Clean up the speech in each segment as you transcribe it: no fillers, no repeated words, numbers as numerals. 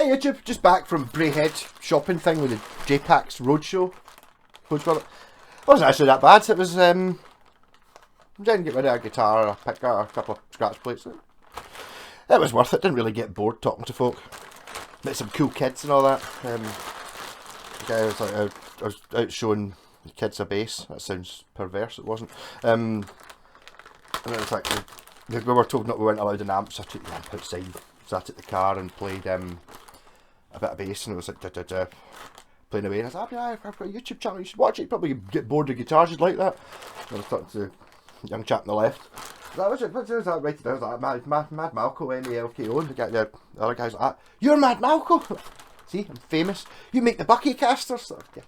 Hey YouTube, just back from Brayhead shopping thing with the J-Pax Roadshow. It wasn't actually that bad. It was, I'm trying to get rid of a guitar, a pick a couple of scratch plates. It was worth it. Didn't really get bored talking to folk. Met some cool kids and all that. The guy was like, I was out showing the kids a bass. That sounds perverse. It wasn't. And it was like we were told not we weren't allowed an amp, so I took the amp outside, sat at the car and played a bit of bass, and it was like playing away. And I was like, I've got a YouTube channel. You should watch it. You probably get bored of guitars. You'd like that. And I was talking to the young chap on the left. That was it. What was that? Right there. I was like, Mad Malco, MALKO. And the other guy's like, you're Mad Malco. See, I'm famous. You make the Bucky casters. So, yeah.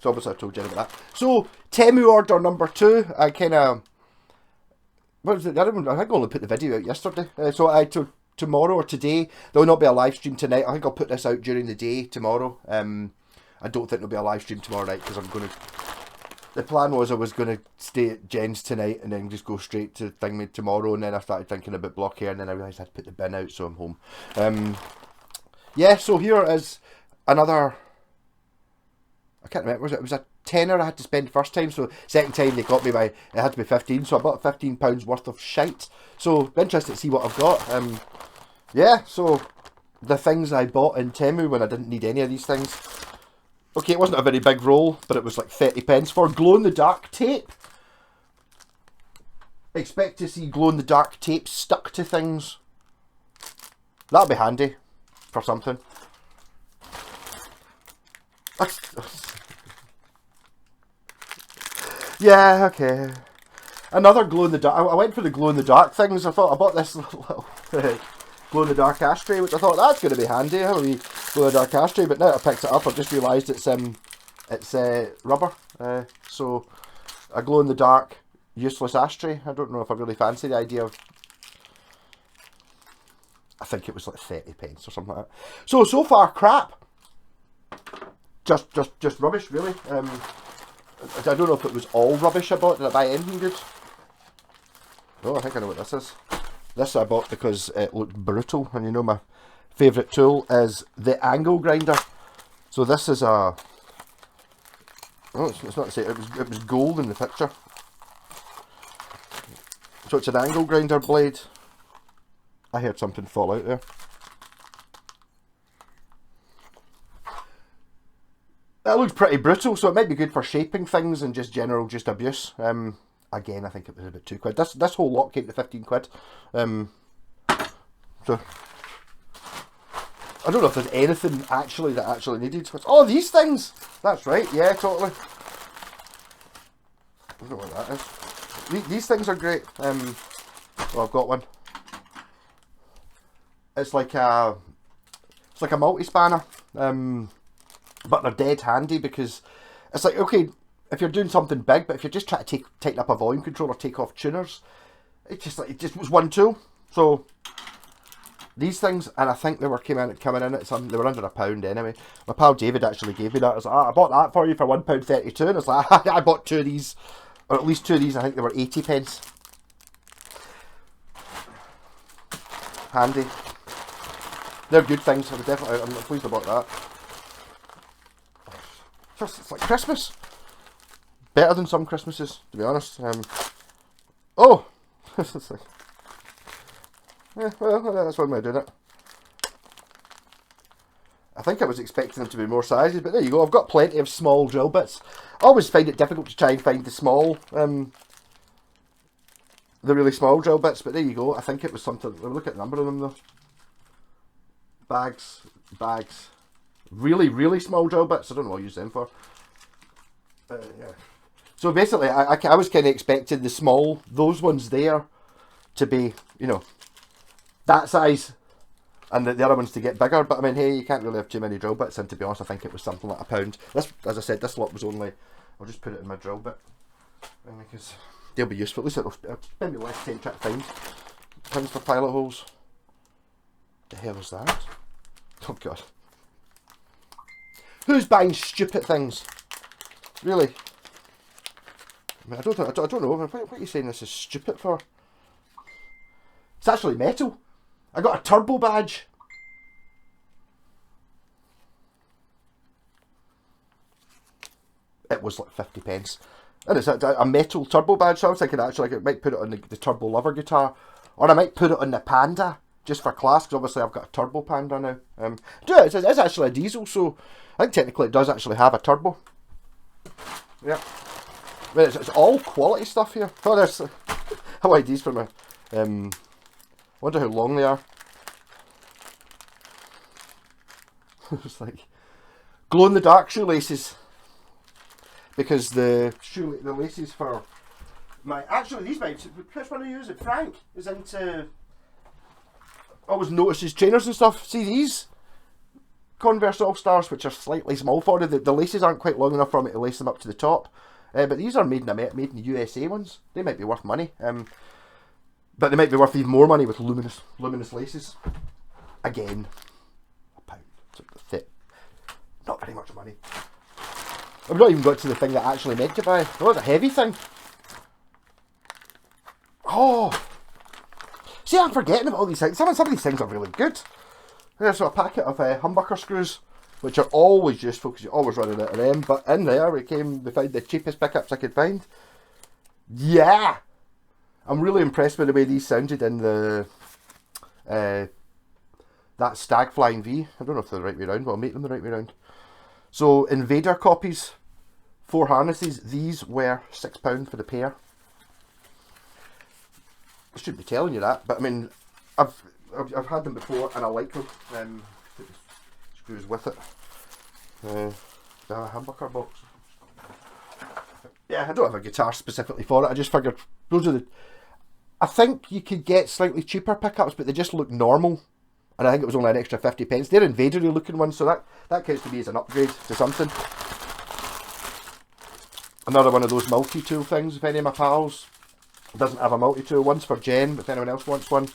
So obviously I told Jen about that. So Temu order number 2. I kind of, what was it? I think I only put the video out yesterday. So I took tomorrow or today. There will not be a live stream tonight. I think I'll put this out during the day tomorrow. I don't think there'll be a live stream tomorrow night because I'm going to. The plan was I was going to stay at Jen's tonight and then just go straight to Thingme tomorrow, and then I started thinking about block hair, and then I realised I had to put the bin out, so I'm home. Yeah, so here is another. I can't remember. It was a tenner I had to spend first time. So second time they got me by it had to be 15. So I bought £15 worth of shite. So interested to see what I've got. Yeah. So the things I bought in Temu when I didn't need any of these things. Okay, it wasn't a very big roll, but it was like 30p for glow-in-the-dark tape. Expect to see glow-in-the-dark tape stuck to things. That'll be handy for something. Yeah, okay. Another glow-in-the-dark. I went for the glow-in-the-dark things. I thought I bought this little glow-in-the-dark ashtray, which I thought that's going to be handy. How we glow-in-the-dark ashtray, but now I picked it up, I've just realised it's rubber. So a glow-in-the-dark useless ashtray. I don't know if I really fancy the idea of. I think it was like 30p or something like that. So far crap. Just rubbish, really. I don't know if it was all rubbish I bought. Did I buy anything good? Oh, I think I know what this is. This I bought because it looked brutal, and you know my favourite tool is the angle grinder. So this is a. Oh, it's not to say it was gold in the picture. So it's an angle grinder blade. I heard something fall out there. That looks pretty brutal, so it might be good for shaping things and just general abuse. Again, I think it was about £2. This whole lot came to £15. So I don't know if there's anything that actually needed. Oh, these things! That's right, yeah, totally. I don't know what that is. These things are great. Well, I've got one. It's like a multi-spanner. But they're dead handy because it's like, okay, if you're doing something big, but if you're just trying to tighten up a volume controller, take off tuners, it just was one tool. So these things, and I think they were coming in at they were under £1 anyway. My pal David actually gave me that. I was like, I bought that for you for £1.32, and it's like I bought 2 of these, or at least 2 of these. I think they were 80p. Handy. They're good things. I'm pleased I bought that. It's like Christmas. Better than some Christmases, to be honest. Oh! It's like, yeah, well, that's one way of doing it. I think I was expecting them to be more sizes, but there you go. I've got plenty of small drill bits. I always find it difficult to try and find the small, the really small drill bits, but there you go. I think it was something. Look at the number of them though. Bags. Really, really small drill bits. I don't know what I'll use them for. Yeah. So basically, I was kind of expecting those ones there, to be, you know, that size, and the other ones to get bigger. But I mean, hey, you can't really have too many drill bits. And to be honest, I think it was something like £1. This, as I said, this lot was only. I'll just put it in my drill bit because they'll be useful. At least it'll spend me less time trying to find things for pilot holes. What the hell is that? Oh god. Who's buying stupid things? Really? I mean, I don't know. What are you saying this is stupid for? It's actually metal. I got a turbo badge. It was like 50 pence. And it's a metal turbo badge, so I was thinking actually I might put it on the Turbo Lover guitar, or I might put it on the Panda, just for class, because obviously I've got a Turbo Panda now. It's actually a diesel, so I think technically it does actually have a turbo. Yeah. But it's all quality stuff here. Oh, there's how these for me. Wonder how long they are. It's like glow in the dark shoelaces. Because the laces for my these bikes, which one I use it? Frank is into always notices trainers and stuff. See these Converse All Stars, which are slightly small for it. The laces aren't quite long enough for me to lace them up to the top. But these are made in the USA ones. They might be worth money. But they might be worth even more money with luminous laces. Again, £1. It's not very much money. I've not even got to the thing that I actually meant to buy. Oh, it's a heavy thing. Oh! See, I'm forgetting about all these things. Some of these things are really good. There's a packet of humbucker screws, which are always useful because you're always running out of them. But in there we found the cheapest pickups I could find. Yeah! I'm really impressed with the way these sounded in the that Stag Flying V. I don't know if they're the right way around, but I'll make them the right way around. So, Invader copies, 4 harnesses. These were £6 for the pair. I shouldn't be telling you that, but I mean, I've had them before and I like them. Put the screws with it. The humbucker box. Yeah, I don't have a guitar specifically for it. I just figured those are the. I think you could get slightly cheaper pickups, but they just look normal. And I think it was only an extra 50 pence. They're invader-y looking ones, so that counts to me as an upgrade to something. Another one of those multi-tool things, if any of my pals doesn't have a multi-tool. One's for Jen, if anyone else wants one.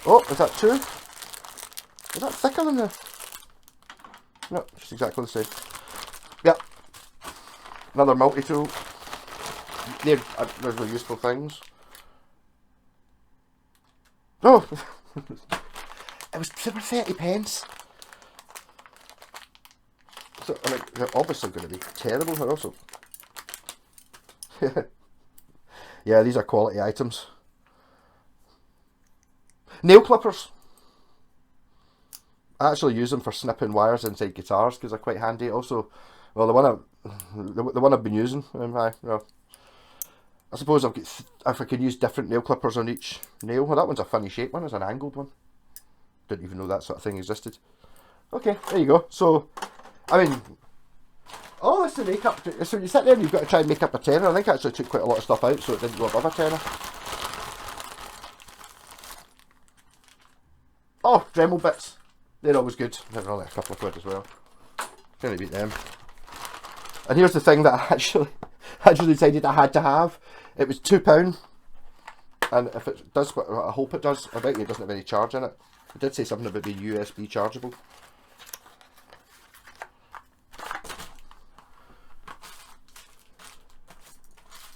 Oh, is that 2? Is that thicker than the... No, just exactly the same. Yep. Another multi-tool. They're really useful things. Oh! It was for 30 pence. So, I mean, they're obviously going to be terrible here also. Yeah, these are quality items. Nail clippers. I actually use them for snipping wires inside guitars because they're quite handy. Also, well, the one I've been using. Well, I suppose if I could use different nail clippers on each nail. Well, that one's a funny shape one. It's an angled one. Didn't even know that sort of thing existed. Okay, there you go. So, I mean, all this to make up. So you sit there and you've got to try and make up a tenner. I think I actually took quite a lot of stuff out so it didn't go above a tenner. Oh, Dremel bits. They're always good. They're only a couple of quid as well. Can't beat them. And here's the thing that I actually decided I had to have. It was £2. And if it does what I hope it does, I bet you it doesn't have any charge in it. It did say something about being USB chargeable.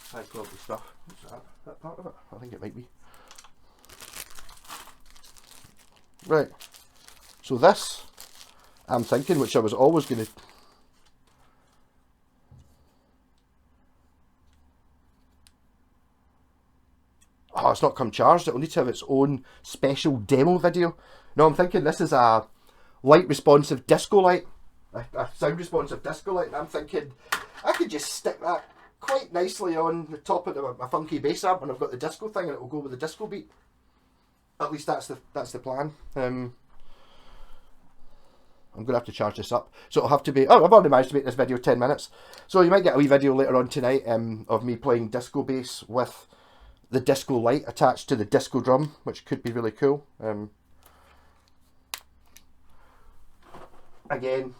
High quality stuff. What's that? That part of it? I think it might be. Right. So this, I'm thinking, which I was always going to... Oh, it's not come charged. It will need to have its own special demo video. No, I'm thinking this is a light responsive disco light. A sound responsive disco light. And I'm thinking I could just stick that quite nicely on the top of my funky bass amp, and I've got the disco thing and it will go with the disco beat. At least that's the plan. I'm going to have to charge this up. So it'll have to be... Oh, I've already managed to make this video 10 minutes. So you might get a wee video later on tonight of me playing disco bass with the disco light attached to the disco drum, which could be really cool. Again,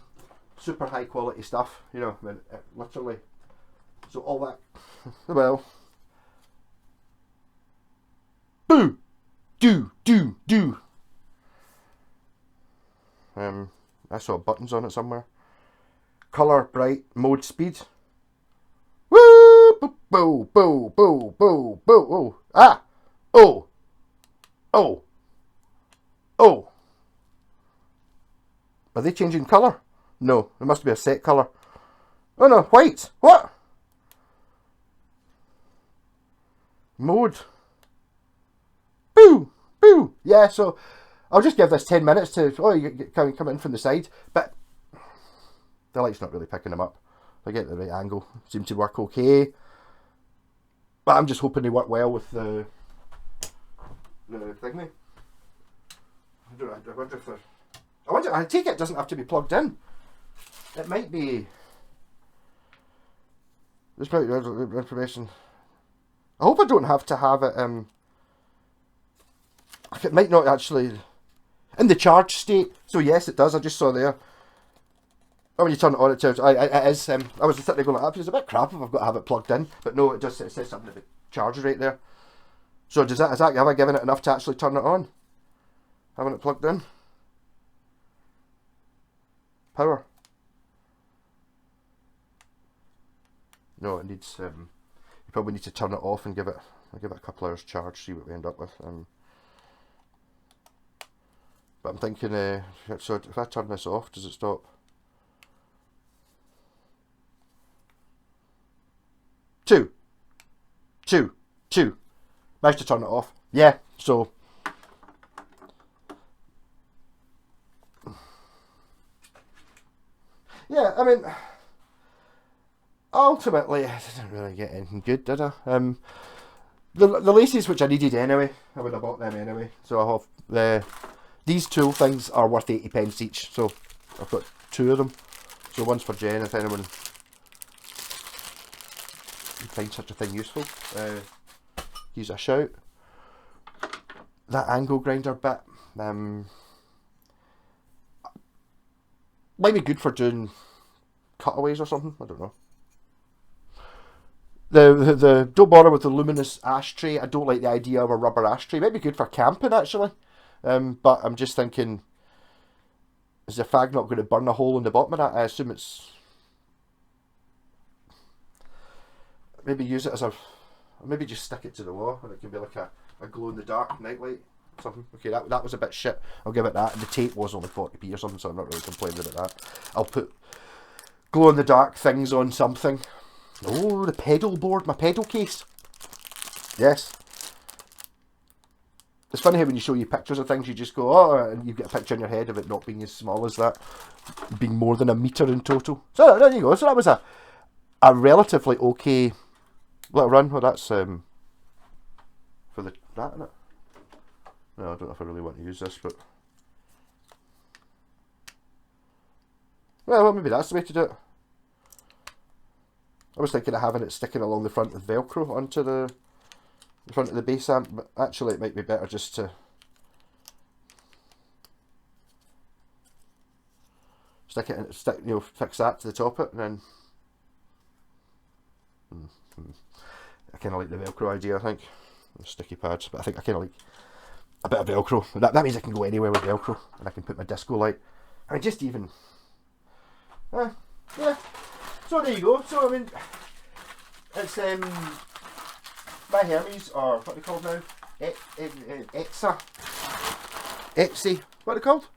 super high quality stuff, you know, I mean, literally. So all that, well, boo, do. I saw buttons on it somewhere. Color, bright, mode, speed. Woo! Boo! Boo! Boo! Boo! Boo! Boo! Oh! Ah! Oh! Oh! Are they changing colour? No, it must be a set colour. Oh no, white. What? Mode. Boo! Boo! Yeah, so I'll just give this 10 minutes to... Oh, you come in from the side. But the light's not really picking them up. If I get the right angle, seem to work okay. But I'm just hoping they work well with the thingy. I don't know, I wonder if they're... I take it doesn't have to be plugged in. It might be... There's probably information. I hope I don't have to have it... It might not actually... In the charge state. So yes, it does. I just saw there. Oh, when you turn it on, it is... I was sitting there going like that. It's a bit crap if I've got to have it plugged in. But no, it says something about charge right there. So does that... Have I given it enough to actually turn it on? Having it plugged in? Power. No, it needs... you probably need to turn it off and give it a couple hours charge, see what we end up with. But I'm thinking, so if I turn this off, does it stop? Two. Managed to turn it off. Yeah, so... Yeah, I mean... Ultimately, I didn't really get anything good, did I? The laces, which I needed anyway, I would have bought them anyway. So I have these tool things are worth 80p each, so I've got 2 of them. So one's for Jen if anyone finds such a thing useful. Use a shout. That angle grinder bit might be good for doing cutaways or something. I don't know. The don't bother with the luminous ashtray. I don't like the idea of a rubber ashtray. Might be good for camping actually, but I'm just thinking, is the fag not going to burn a hole in the bottom of that? I assume it's... Maybe use it as a... Maybe just stick it to the wall and it can be like a glow-in-the-dark nightlight or something. Okay, that was a bit shit. I'll give it that. And the tape was only 40p or something, so I'm not really complaining about that. I'll put glow-in-the-dark things on something. Oh, the pedal board, my pedal case. Yes. It's funny how when you show you pictures of things, you just go, oh, and you get a picture in your head of it not being as small as that, being more than a metre in total. So there you go. So that was a relatively okay little run. Well, that's for that, isn't it? No, I don't know if I really want to use this, but well, maybe that's the way to do it. I was thinking of having it sticking along the front with Velcro onto the front of the bass amp, but actually it might be better just to stick it in, fix that to the top of it, and then I kind of like the Velcro idea. I think sticky pads, but I think I kind of like a bit of Velcro. That means I can go anywhere with Velcro, and I can put my disco light. I mean, just even, yeah. So there you go. So I mean, it's my Hermes, or what are they called now? Etsy. What are they called?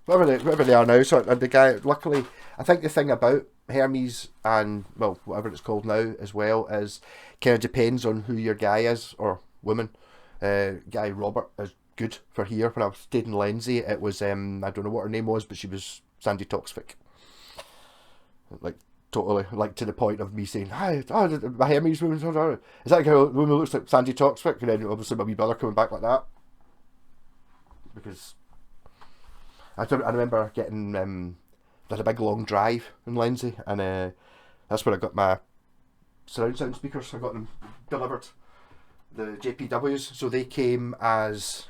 Whatever they are now. So and the guy, luckily, I think the thing about Hermes and well, whatever it's called now as well is kind of depends on who your guy is or woman. Guy Robert is good for here. When I stayed in Lindsay, it was I don't know what her name was, but she was Sandy Toxic. Like. Totally, like to the point of me saying, "Hi, my Hermes woman." Is that the woman who looks like Sandy Toxic? And then obviously my wee brother coming back like that because I remember getting did a big long drive in Lindsay, and that's where I got my surround sound speakers. I got them delivered, the JPWs. So they came as,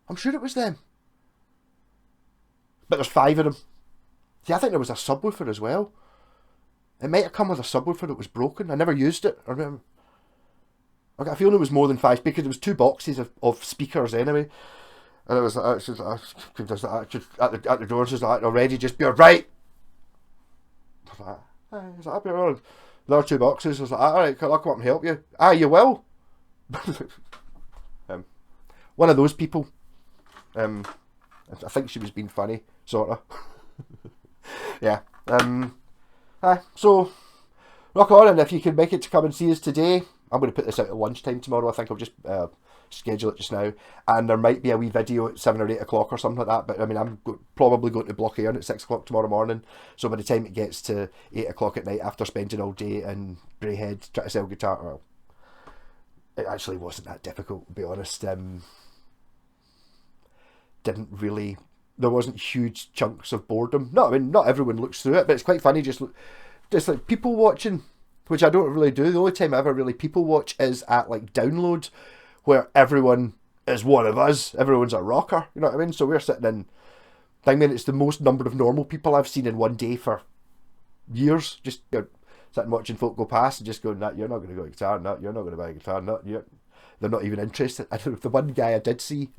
I'm sure it was them. But there's 5 of them. See, I think there was a subwoofer as well. It might have come with a subwoofer that was broken. I never used it. I got a feeling it was more than 5 speakers. It was 2 boxes of speakers anyway. And it was at the door, just like, already just be right. I was like, I'll be alright. There are 2 boxes. I was like, alright, I'll come up and help you. You will. one of those people. I think she was being funny, sort of. Yeah. So rock on, and if you can make it to come and see us today, I'm going to put this out at lunchtime tomorrow. I think I'll just schedule it just now, and there might be a wee video at 7 or 8 o'clock or something like that. But I mean, I'm probably going to block in at 6 o'clock tomorrow morning. So by the time it gets to 8 o'clock at night, after spending all day in Brayhead trying to sell guitar, well, it actually wasn't that difficult, to be honest. Didn't really. There wasn't huge chunks of boredom. No, I mean, not everyone looks through it, but it's quite funny just like people watching, which I don't really do. The only time I ever really people watch is at like download, where everyone is one of us. Everyone's a rocker, you know what I mean? So we're sitting in. I mean, it's the most number of normal people I've seen in one day for years. Just sitting watching folk go past and just going, "No, you're not going to go a guitar. No, you're not going to buy a guitar. No, they're not even interested." The one guy I did see.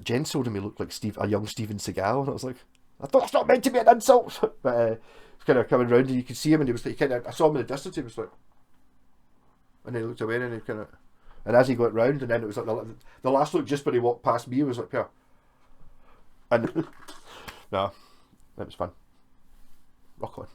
Jen told him he looked like a young Steven Seagal, and I was like, I thought that's not meant to be an insult. But he's kind of coming round, and you could see him, and he was like, I saw him in the distance. He was like, and then he looked away, and he kind of, and as he got round, and then it was like the last look just when he walked past me was like, yeah, and no, it was fun. Rock on.